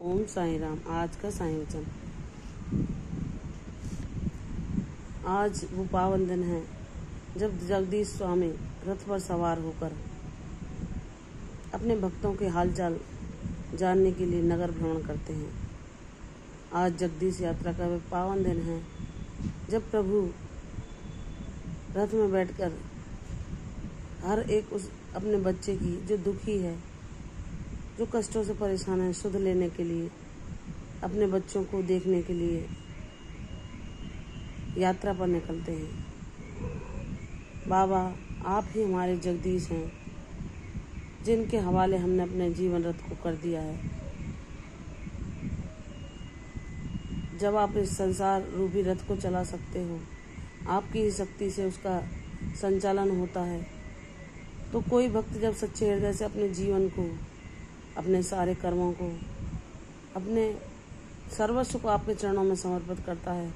ओम साईं राम। आज का साईं वचन। आज वो पावन दिन है जब जगदीश स्वामी रथ पर सवार होकर अपने भक्तों के हालचाल जानने के लिए नगर भ्रमण करते हैं। आज जगदीश यात्रा का वह पावन दिन है जब प्रभु रथ में बैठकर हर एक उस अपने बच्चे की जो दुखी है, जो कष्टों से परेशान है, सुध लेने के लिए, अपने बच्चों को देखने के लिए यात्रा पर निकलते हैं। बाबा आप ही हमारे जगदीश हैं, जिनके हवाले हमने अपने जीवन रथ को कर दिया है। जब आप इस संसार रूपी रथ को चला सकते हो, आपकी ही शक्ति से उसका संचालन होता है, तो कोई भक्त जब सच्चे हृदय से अपने जीवन को, अपने सारे कर्मों को, अपने सर्वस्व को आपके चरणों में समर्पित करता है,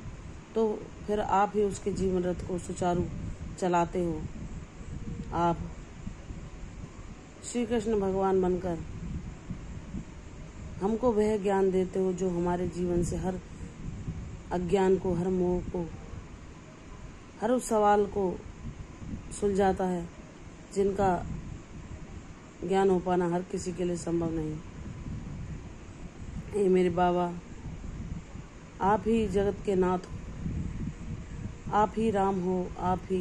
तो फिर आप ही उसके जीवन रथ को सुचारू चलाते हो। आप श्री कृष्ण भगवान बनकर हमको वह ज्ञान देते हो जो हमारे जीवन से हर अज्ञान को, हर मोह को, हर उस सवाल को सुलझाता है जिनका ज्ञान हो पाना हर किसी के लिए संभव नहीं। हे मेरे बाबा, आप ही जगत के नाथ हो, आप ही राम हो, आप ही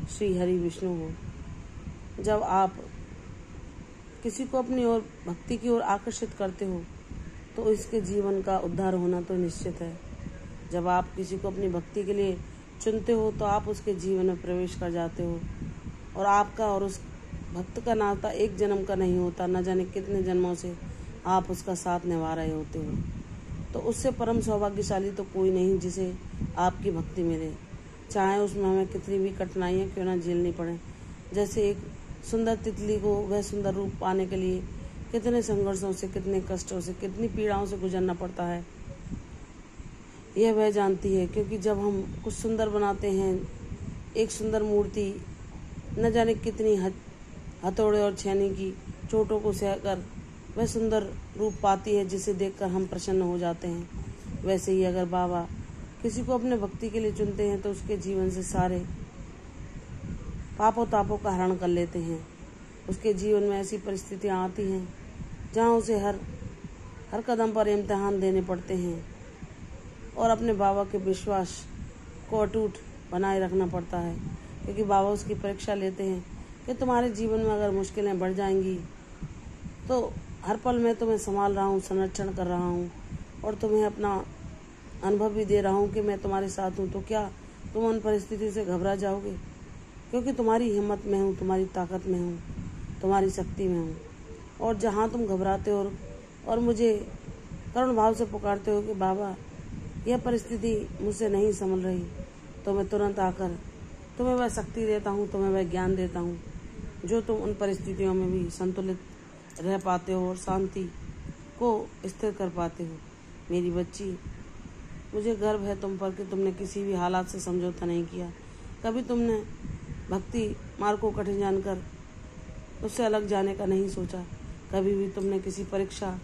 श्री हरि विष्णु हो। जब आप किसी को अपनी ओर, भक्ति की ओर आकर्षित करते हो, तो इसके जीवन का उद्धार होना तो निश्चित है। जब आप किसी को अपनी भक्ति के लिए चुनते हो, तो आप उसके जीवन में प्रवेश कर जाते हो, और आपका और उस भक्त का नाता एक जन्म का नहीं होता, न जाने कितने जन्मों से आप उसका साथ निभा रहे होते हो। तो उससे परम सौभाग्यशाली तो कोई नहीं जिसे आपकी भक्ति मिले, चाहे उसमें हमें कितनी भी कठिनाइयाँ क्यों ना झेलनी पड़े। जैसे एक सुंदर तितली को वह सुंदर रूप पाने के लिए कितने संघर्षों से, कितने कष्टों से, कितनी पीड़ाओं से गुजरना पड़ता है, यह वह जानती है। क्योंकि जब हम कुछ सुंदर बनाते हैं, एक सुंदर मूर्ति न जाने कितनी हथौड़े और छेनी की चोटों को सहकर वह सुंदर रूप पाती है, जिसे देखकर हम प्रसन्न हो जाते हैं। वैसे ही अगर बाबा किसी को अपने भक्ति के लिए चुनते हैं, तो उसके जीवन से सारे पापों तापों का हरण कर लेते हैं। उसके जीवन में ऐसी परिस्थितियां आती हैं जहां उसे हर कदम पर इम्तिहान देने पड़ते हैं, और अपने बाबा के विश्वास को अटूट बनाए रखना पड़ता है। क्योंकि बाबा उसकी परीक्षा लेते हैं कि तुम्हारे जीवन में अगर मुश्किलें बढ़ जाएंगी, तो हर पल मैं तुम्हें संभाल रहा हूँ, संरक्षण कर रहा हूँ, और तुम्हें अपना अनुभव भी दे रहा हूँ कि मैं तुम्हारे साथ हूँ। तो क्या तुम उन परिस्थिति से घबरा जाओगे? क्योंकि तुम्हारी हिम्मत में हूँ, तुम्हारी ताकत में हूँ, तुम्हारी शक्ति में हूँ। और जहाँ तुम घबराते हो और मुझे करुण भाव से पुकारते हो कि बाबा यह परिस्थिति मुझसे नहीं संभल रही, तो मैं तुरंत आकर तुम्हें वह शक्ति देता हूँ, तुम्हें वह ज्ञान देता हूँ, जो तुम उन परिस्थितियों में भी संतुलित रह पाते हो और शांति को स्थिर कर पाते हो। मेरी बच्ची, मुझे गर्व है तुम पर कि तुमने किसी भी हालात से समझौता नहीं किया। कभी तुमने भक्ति मार्ग को कठिन जानकर उससे अलग जाने का नहीं सोचा। कभी भी तुमने किसी परीक्षा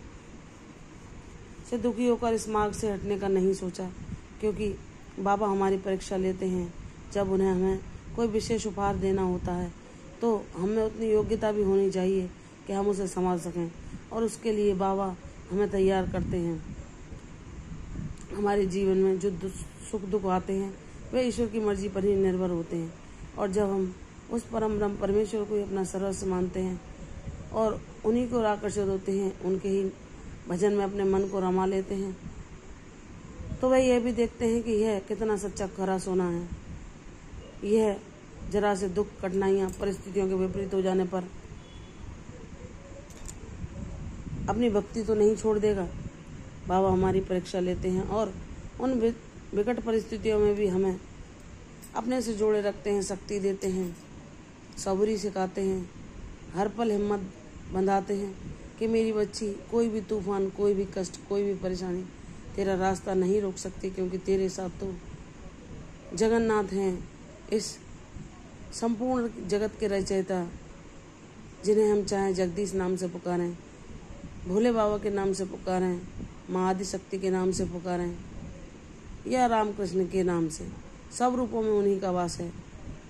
से दुखी होकर इस मार्ग से हटने का नहीं सोचा। क्योंकि बाबा हमारी परीक्षा लेते हैं जब उन्हें हमें कोई विशेष उपहार देना होता है, तो हमें उतनी योग्यता भी होनी चाहिए कि हम उसे संभाल सकें, और उसके लिए बाबा हमें तैयार करते हैं। हमारे जीवन में जो सुख दुख आते हैं, वे ईश्वर की मर्जी पर ही निर्भर होते हैं। और जब हम उस परम ब्रह्म परमेश्वर को ही अपना सर्वस्व मानते हैं और उन्हीं को आकर्षित होते हैं, उनके ही भजन में अपने मन को रमा लेते हैं, तो वह यह भी देखते हैं कि यह कितना सच्चा खरा सोना है। यह जरा से दुख, कठिनाइयाँ, परिस्थितियों के विपरीत हो जाने पर अपनी भक्ति तो नहीं छोड़ देगा। बाबा हमारी परीक्षा लेते हैं और उन विकट परिस्थितियों में भी हमें अपने से जोड़े रखते हैं, शक्ति देते हैं, सबूरी सिखाते हैं, हर पल हिम्मत बंधाते हैं कि मेरी बच्ची, कोई भी तूफान, कोई भी कष्ट, कोई भी परेशानी तेरा रास्ता नहीं रोक सकती, क्योंकि तेरे साथ तो जगन्नाथ हैं, इस संपूर्ण जगत के रचयिता, जिन्हें हम चाहें जगदीश नाम से पुकारें। भोले बाबा के नाम से पुकारें, माँ आदिशक्ति के नाम से पुकारें या रामकृष्ण के नाम से, सब रूपों में उन्हीं का वास है,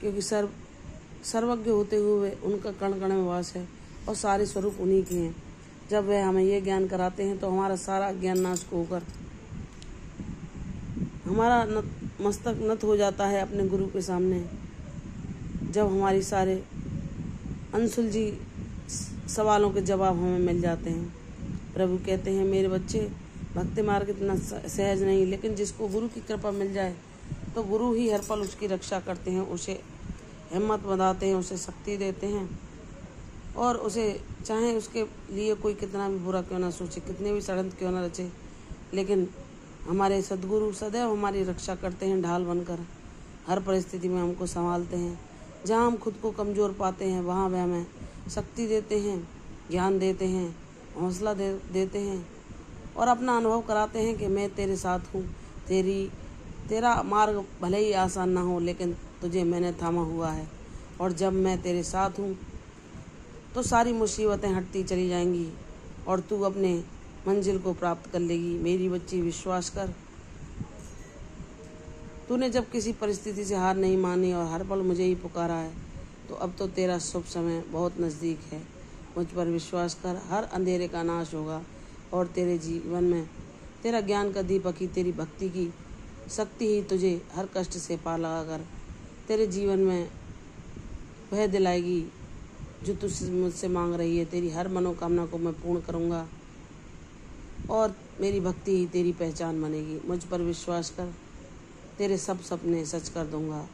क्योंकि सर्वज्ञ होते हुए उनका कण कण में वास है और सारे स्वरूप उन्हीं के हैं। जब वह हमें ये ज्ञान कराते हैं तो हमारा सारा ज्ञान नाश होकर हमारा मस्तक नत हो जाता है अपने गुरु के सामने। जब हमारी सारे अनसुलझी सवालों के जवाब हमें मिल जाते हैं। प्रभु कहते हैं, मेरे बच्चे, भक्ति मार्ग इतना सहज नहीं, लेकिन जिसको गुरु की कृपा मिल जाए तो गुरु ही हर पल उसकी रक्षा करते हैं, उसे हिम्मत बनाते हैं, उसे शक्ति देते हैं और उसे चाहे उसके लिए कोई कितना भी बुरा क्यों ना सोचे, कितने भी षड्यंत्र क्यों ना रचे, लेकिन हमारे सद्गुरु सदैव हमारी रक्षा करते हैं। ढाल बनकर हर परिस्थिति में हमको संभालते हैं। जहाँ हम खुद को कमज़ोर पाते हैं वहाँ वह हमें शक्ति देते हैं, ज्ञान देते हैं, हौसला देते हैं और अपना अनुभव कराते हैं कि मैं तेरे साथ हूँ। तेरा मार्ग भले ही आसान ना हो, लेकिन तुझे मैंने थामा हुआ है और जब मैं तेरे साथ हूँ तो सारी मुसीबतें हटती चली जाएंगी और तू अपने मंजिल को प्राप्त कर लेगी। मेरी बच्ची, विश्वास कर। तूने जब किसी परिस्थिति से हार नहीं मानी और हर पल मुझे ही पुकारा है, तो अब तो तेरा शुभ समय बहुत नज़दीक है। मुझ पर विश्वास कर, हर अंधेरे का नाश होगा और तेरे जीवन में तेरा ज्ञान का दीपक ही, तेरी भक्ति की शक्ति ही तुझे हर कष्ट से पार लगाकर तेरे जीवन में वह दिलाएगी जो तू मुझसे मांग रही है। तेरी हर मनोकामना को मैं पूर्ण करूँगा और मेरी भक्ति ही तेरी पहचान बनेगी। मुझ पर विश्वास कर, तेरे सब सपने सच कर दूँगा।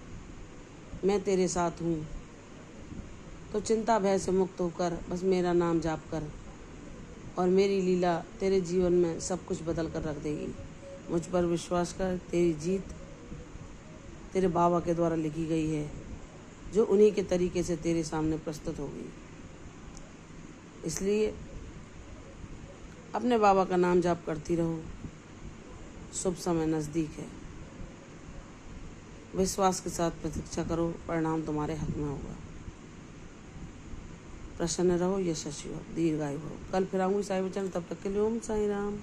मैं तेरे साथ हूँ, तो चिंता भय से मुक्त होकर बस मेरा नाम जाप कर और मेरी लीला तेरे जीवन में सब कुछ बदल कर रख देगी। मुझ पर विश्वास कर, तेरी जीत तेरे बाबा के द्वारा लिखी गई है, जो उन्हीं के तरीके से तेरे सामने प्रस्तुत होगी। इसलिए अपने बाबा का नाम जाप करती रहो। शुभ समय नज़दीक है। विश्वास के साथ प्रतीक्षा करो, परिणाम तुम्हारे हक में होगा। प्रसन्न रहो, यशस्वी हो, दीर्घायु हो। कल फिर आऊँगी साई वचन, तब तक के लिए ओम साई राम।